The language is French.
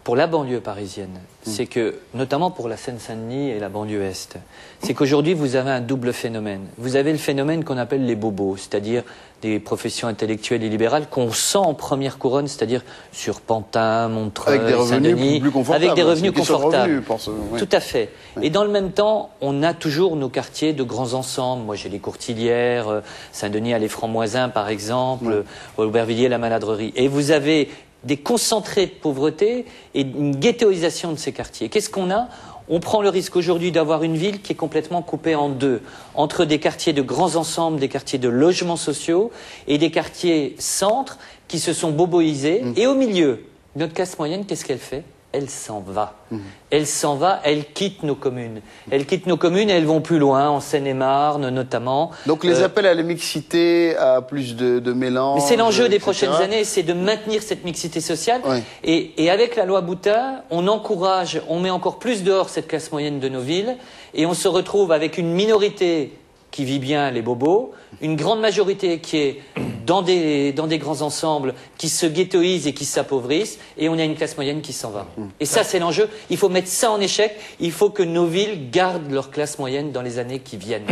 pour la banlieue parisienne, c'est que, notamment pour la Seine-Saint-Denis et la banlieue Est, c'est qu'aujourd'hui, vous avez un double phénomène. Vous avez le phénomène qu'on appelle les bobos, c'est-à-dire des professions intellectuelles et libérales qu'on sent en première couronne, c'est-à-dire sur Pantin, Montreuil, Saint-Denis, avec des revenus confortables. Tout à fait. Oui. Et dans le même temps, on a toujours nos quartiers de grands ensembles. Moi, j'ai les Courtilières, Saint-Denis à les Francs-Moisins, par exemple, Aubervilliers, la Maladrerie. Et vous avez des concentrés de pauvreté et une ghettoisation de ces quartiers. Qu'est-ce qu'on a ? On prend le risque aujourd'hui d'avoir une ville qui est complètement coupée en deux, entre des quartiers de grands ensembles, des quartiers de logements sociaux et des quartiers centres qui se sont boboisés. Et au milieu, notre classe moyenne, qu'est-ce qu'elle fait ? Elle s'en va. Elle s'en va, elle quitte nos communes. Elle quitte nos communes et elles vont plus loin, en Seine-et-Marne notamment. Donc les appels à la mixité, à plus de mélange. Mais c'est l'enjeu des prochaines années, c'est de maintenir cette mixité sociale. Oui. Et avec la loi Boutin, on encourage, on met encore plus dehors cette classe moyenne de nos villes et on se retrouve avec une minorité qui vit bien les bobos, une grande majorité qui est dans des grands ensembles, qui se ghettoisent et qui s'appauvrissent, et on a une classe moyenne qui s'en va. Et ça, c'est l'enjeu. Il faut mettre ça en échec. Il faut que nos villes gardent leur classe moyenne dans les années qui viennent.